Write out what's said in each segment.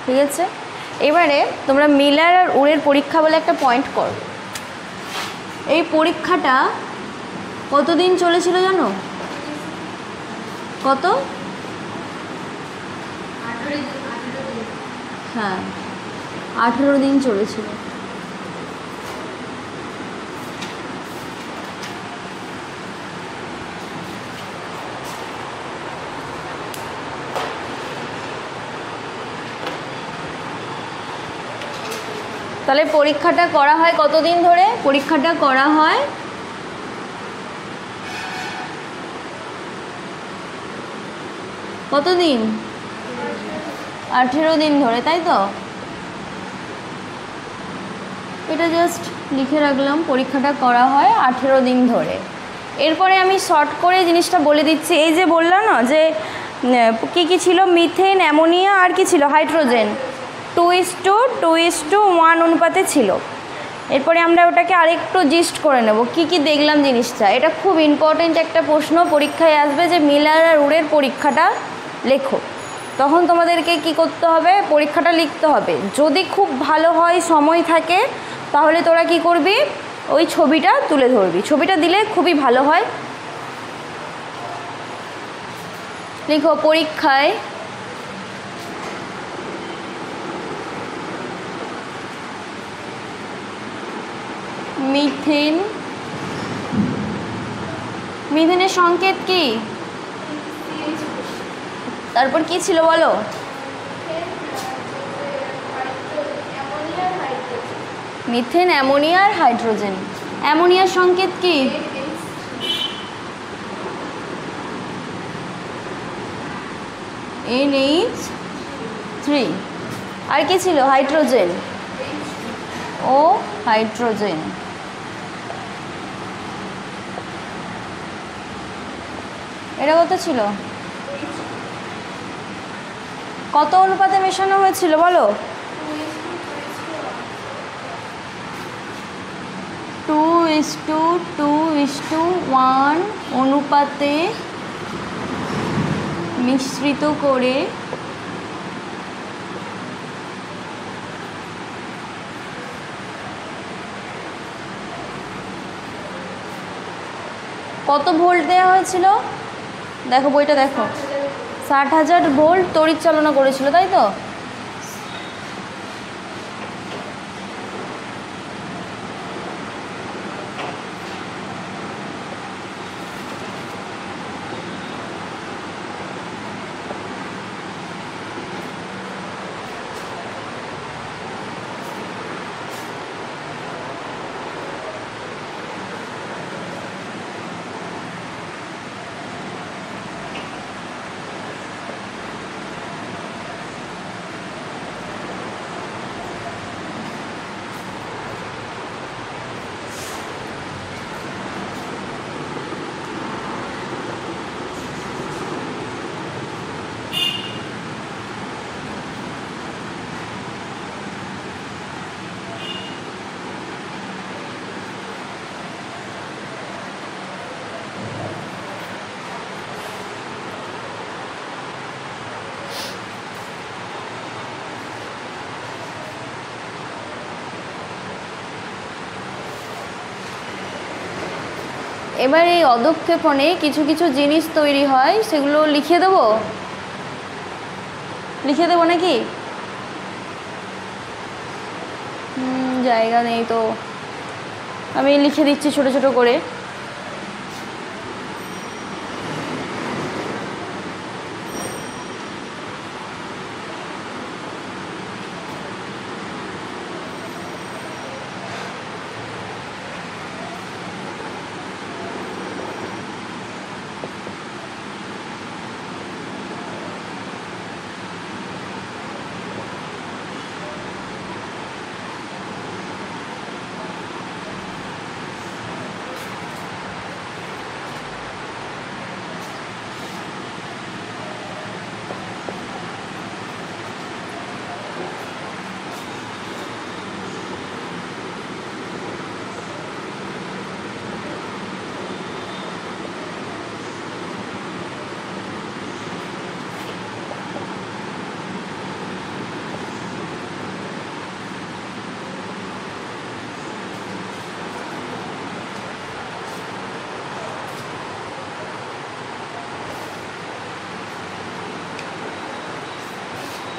ঠিক আছে, এবারে তোমরা মিলার আর উড়ের পরীক্ষা বলে একটা পয়েন্ট করো। এই পরীক্ষাটা কতদিন চলেছিল জানো? কত? হ্যাঁ, 18 দিন চলেছিল। তাহলে পরীক্ষাটা করা হয় কতদিন ধরে? পরীক্ষাটা করা হয় কতদিন? 18 দিন ধরে, তাই তো? এটা জাস্ট লিখে রাখলাম, পরীক্ষাটা করা হয় 18 দিন ধরে। এরপরে আমি শর্ট করে জিনিসটা বলে দিচ্ছি। এই যে বললাম না যে কী কী ছিল, মিথেন, অ্যামোনিয়া আর কি ছিল, হাইড্রোজেন, 2:1 অনুপাতে ছিল। এরপরে আমরা ওটাকে আরেকটু জিস্ট করে নেব কি কি দেখলাম জিনিসটা। এটা খুব ইম্পর্টেন্ট একটা প্রশ্ন, পরীক্ষায় আসবে যে মিলার আর উড়ের পরীক্ষাটা লেখো। তখন তোমাদেরকে কি করতে হবে? পরীক্ষাটা লিখতে হবে। যদি খুব ভালো হয়, সময় থাকে, তাহলে তোরা কি করবি? ওই ছবিটা তুলে ধরবি, ছবিটা দিলে খুবই ভালো হয়। লিখো পরীক্ষায় মিথেন, মিথেনের সংকেত কি? তারপর কি ছিল বলো? মিথেন, অ্যামোনিয়া আর হাইড্রোজেন। অ্যামোনিয়ার সংকেত কি? NH3। আর কি ছিল? হাইড্রোজেন, ও হাইড্রোজেন। এটা কত ছিল? কত অনুপাতে মেশানো হয়েছিল বলো? 2:1 অনুপাতে মিশ্রিত করে কত ভোল্ট দেওয়া হয়েছিল? দেখো বইটা দেখো, 60,000 ভোল্ট তড়িৎ চালনা করেছিল, তাই তো? এবার এই অধক্ষেপণে কিছু কিছু জিনিস তৈরি হয়, সেগুলো লিখে দেবো। লিখে দেবো নাকি? জায়গা নেই তো, আমি লিখে দিচ্ছি ছোট ছোট করে।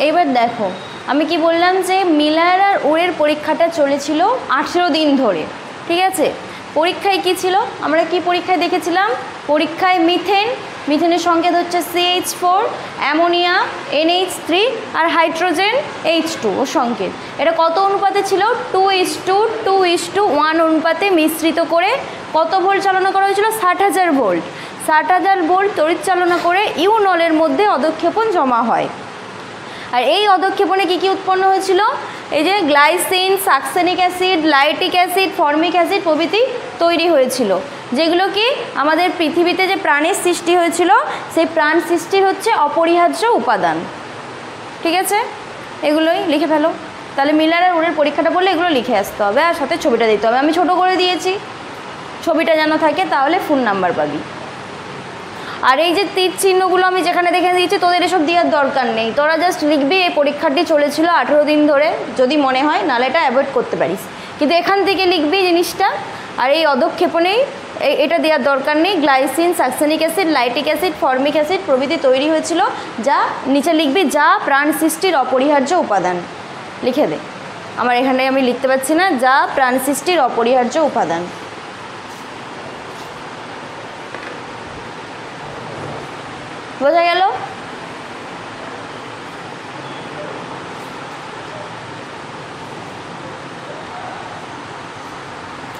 এইবার দেখো আমি কি বললাম যে মিলার আর উরের পরীক্ষাটা চলেছিল 18 দিন ধরে, ঠিক আছে। পরীক্ষায় কি ছিল, আমরা কি পরীক্ষায় দেখেছিলাম, পরীক্ষায় মিথেনের সংকেত হচ্ছে CH4, অ্যামোনিয়া NH3 আর হাইড্রোজেন H2 ও সংকেত। এটা কত অনুপাতে ছিল, 2:1 অনুপাতে মিশ্রিত করে কত ভোল্ট চালনা করা হয়েছিল, 60,000 ভোল্ট। 60,000 ভোল্ট তড়িৎ চালনা করে ইউনলের মধ্যে অধঃক্ষেপণ জমা হয়। আর এই অধঃক্ষেপণে কী কী উৎপন্ন হয়েছিল, এই যে glycine, succinic acid, lactic acid, formic acid প্রভৃতি তৈরি হয়েছিল, যেগুলো কি আমাদের পৃথিবীতে যে প্রাণের সৃষ্টি হয়েছিল সেই প্রাণ সৃষ্টির হচ্ছে অপরিহার্য উপাদান, ঠিক আছে। এগুলোই লিখে ফেলো। তাহলে মিলার আর উরের পরীক্ষাটা পড়লে এগুলো লিখে আসতে হবে, আর সাথে ছবিটা দিতে হবে। আমি ছোট করে দিয়েছি, ছবিটা যেন থাকে, তাহলে ফুল নাম্বার পাবি। আর এই যে তীর চিহ্নগুলো আমি যেখানে দেখে দিয়েছি তোদের এসব দেওয়ার দরকার নেই, তোরা জাস্ট লিখবি এই পরীক্ষাটি চলেছিল 18 দিন ধরে, যদি মনে হয়, নাহলে এটা অ্যাভয়েড করতে পারিস, কিন্তু এখান থেকে লিখবি জিনিসটা। আর এই অধঃক্ষেপণেই এটা দেওয়ার দরকার নেই, glycine, succinic acid, lactic acid, formic acid প্রভৃতি তৈরি হয়েছিল, যা নিচে লিখবি যা প্রাণ সৃষ্টির অপরিহার্য উপাদান, লিখে দে। আমার এখানে আমি লিখতে পারছি না, যা প্রাণ সৃষ্টির অপরিহার্য উপাদান। বোঝা গেল?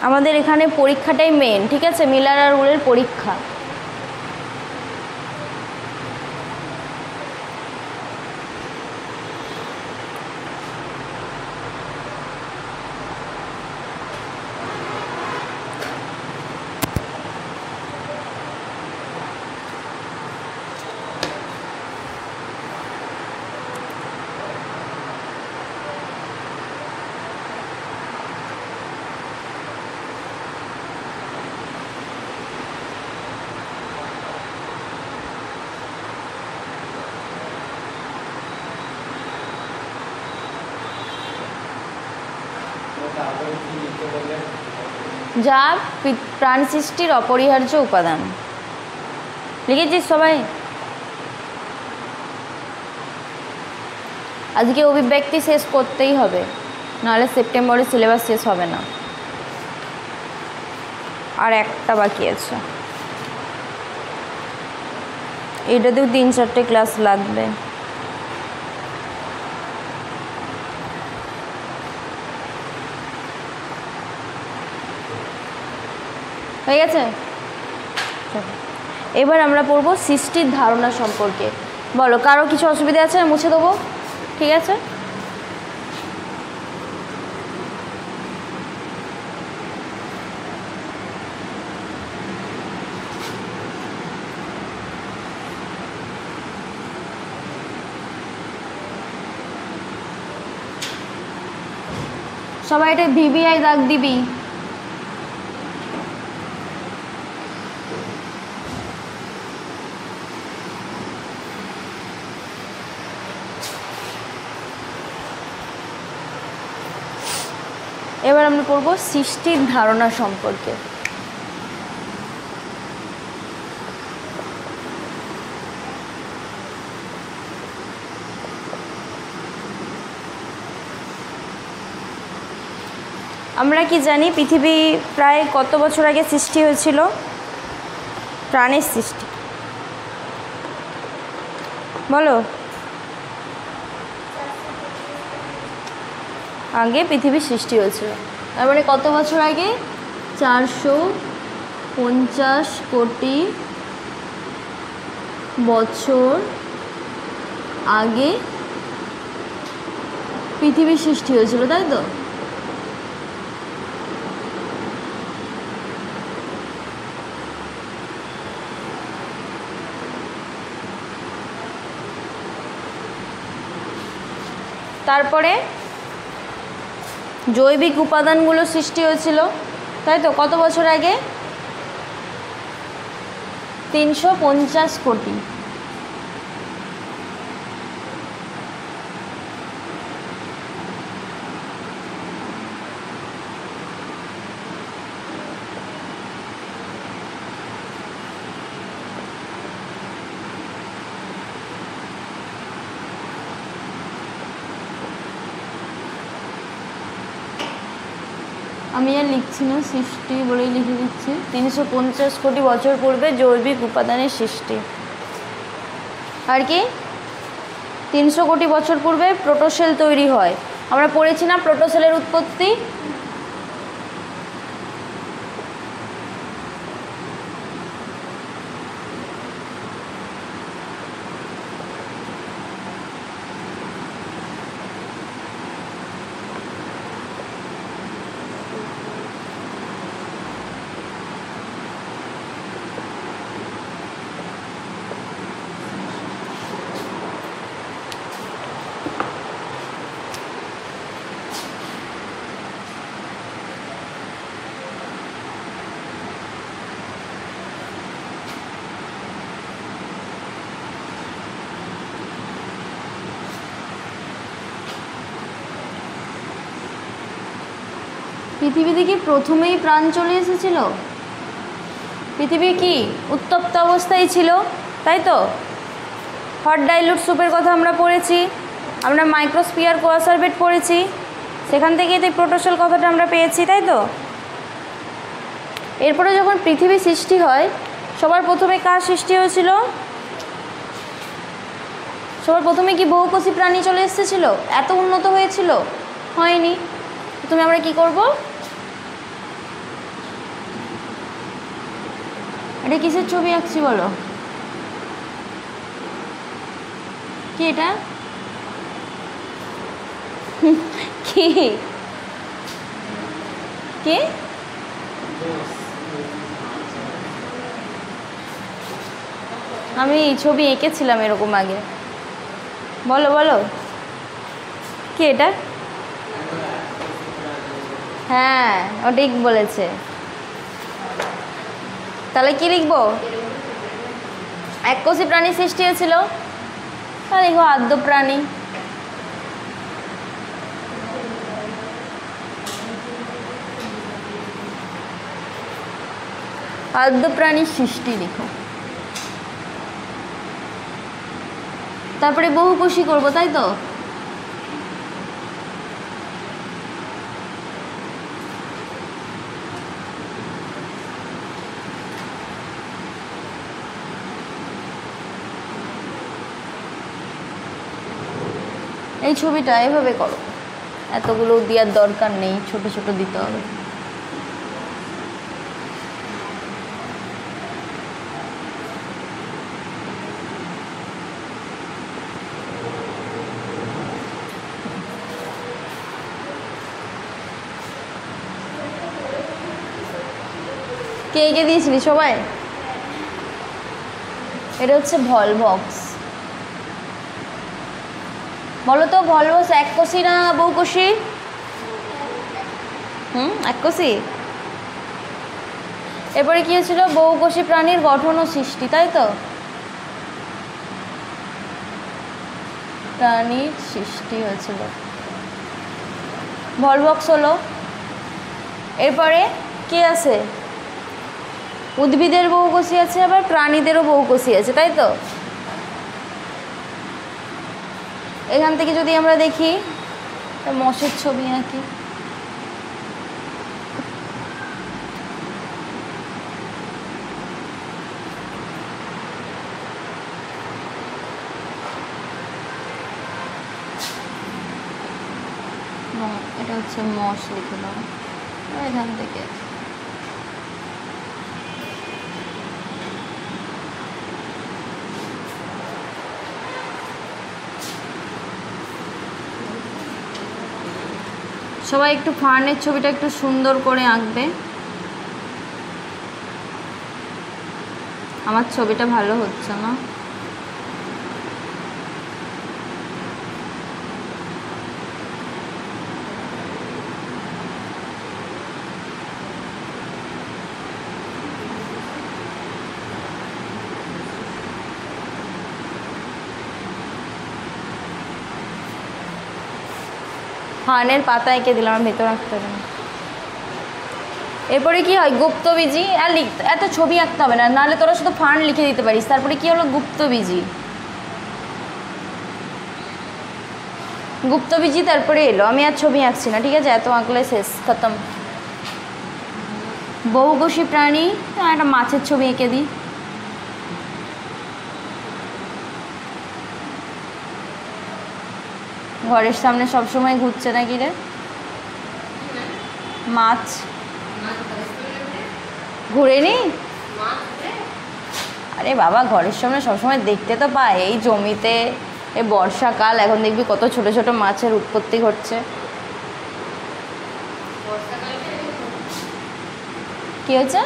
আমাদের এখানে পরীক্ষাটাই মেন, ঠিক আছে, মিলার আর উরের পরীক্ষা। যা প্রাণ সৃষ্টির অপরিহার্য উপাদান। লিখেছিস সবাই? আজকে অভিব্যক্তি শেষ করতেই হবে, নাহলে সেপ্টেম্বরে সিলেবাস শেষ হবে না। আর একটা বাকি আছে, এটাতেও 3-4টে ক্লাস লাগবে। হয়ে গেছে? এবার আমরা পড়বো সৃষ্টির ধারণা সম্পর্কে। বলো, কারো কিছু অসুবিধা আছে? মুছে দেবো, ঠিক আছে। সবাই এটা VBI দাগ দিবি। এবার আমরা পড়ব সৃষ্টির ধারণা সম্পর্কে। আমরা কি জানি পৃথিবী প্রায় কত বছর আগে সৃষ্টি হয়েছিল? প্রাণের সৃষ্টি, বলো। আগে পৃথিবীর সৃষ্টি হয়েছিল, তার মানে কত বছর আগে? 450 কোটি বছর আগে পৃথিবীর সৃষ্টি হয়েছিল, তাই তো? তারপরে জৈবিক উপাদানগুলো সৃষ্টি হয়েছিল, তাই তো? কত বছর আগে? 350 কোটি। আমি আর লিখছি না, সৃষ্টি বলেই লিখে দিচ্ছি। 350 কোটি বছর পূর্বে জৈবিক উপাদানের সৃষ্টি। আর কি 300 কোটি বছর পূর্বে প্রোটোসেল তৈরি হয়। আমরা পড়েছি না প্রোটোসেলের উৎপত্তি। পৃথিবীতে কি প্রথমেই প্রাণ চলে এসেছিল? পৃথিবী কি উত্তপ্ত অবস্থায় ছিল, তাই তো? হট ডাইলুট স্যুপের কথা আমরা পড়েছি, আমরা মাইক্রোস্ফিয়ার কোয়াসারভেট পড়েছি, সেখান থেকেই তো প্রোটোসেল কথাটা আমরা পেয়েছি, তাই তো? এরপরে যখন পৃথিবী সৃষ্টি হয়, সবার প্রথমে কার সৃষ্টি হয়েছিল? সবার প্রথমে কি বহুকোষী প্রাণী চলে এসেছিল? এত উন্নত হয়েছিল? হয়নি। তুমি আমরা কি করব? এটা কিসের ছবি আঁকছি বলো? কি এটা? কি কি আমি ছবি এঁকেছিলাম এরকম আগে। বলো বলো কি এটা? হ্যাঁ, ও ঠিক বলেছে। তাহলে কি লিখবো? এককোষী প্রাণী সৃষ্টি হয়েছিল, তাহলে লিখবো আদ্য প্রাণী। আদ্য প্রাণীর সৃষ্টি লিখো। তারপরে বহুকোষী করবো, তাই তো? এই ছবিটা এভাবে করো, এতগুলো দেওয়ার দরকার নেই, ছোট ছোট দিতে হবে। কে এঁকে দিয়েছিলি সবাই? এটা হচ্ছে ভলভক্স। বলো তো ভলভক্স এককোষী না বহুকোষী? এককোষী। এরপরে কি হয়েছিল? বহুকোষী প্রাণীর গঠন ও সৃষ্টি, তাই তো? প্রাণীর সৃষ্টি হয়েছিল, ভলভক্স হলো। এরপরে কি আছে? উদ্ভিদের বহুকোষী আছে, আবার প্রাণীদেরও বহুকোষী আছে, তাই তো? এখান থেকে যদি আমরা দেখি, মশের ছবি আঁকি। এটা হচ্ছে মশ লিখে দাও এখান থেকে। সবাই একটু ফার্নের ছবিটা একটু সুন্দর করে আঁকবে। আমার ছবিটা ভালো হচ্ছে না। ফার্নের পাতা এঁকে দিলাম, আমি ভেতর আঁকতে হবে না। এরপরে কি হয়? গুপ্তবীজি। আর লিখতে এত ছবি আঁকতে হবে না, নাহলে তোরা শুধু ফার্ন লিখে দিতে পারিস। তারপরে কি হলো? গুপ্তবীজি। গুপ্তবীজি তারপরে এলো। আমি আর ছবি আঁকছি না, ঠিক আছে? এত আঁকলে শেষ, খতম। বহুকোষী প্রাণী, একটা মাছের ছবি এঁকে দিই। ঘরের সামনে সবসময় ঘুরছে নাকি রে? মাছ ঘুরেনি? আরে বাবা, ঘরের সামনে সবসময় দেখতে তো পাই, এই জমিতে। এই বর্ষাকাল, এখন দেখবি কত ছোট ছোট মাছের উৎপত্তি ঘটছে। কি হচ্ছে?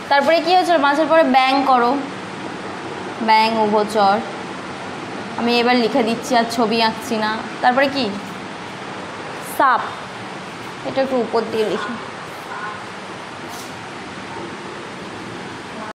তারপরে কি হচ্ছে মাছের পরে? ব্যাং করো, ব্যাং, উভচর। আমি এবার লিখে দিচ্ছি, আর ছবি আঁকছি না। তারপরে কি? সাপ। এটা একটু উপর দিয়ে লিখি।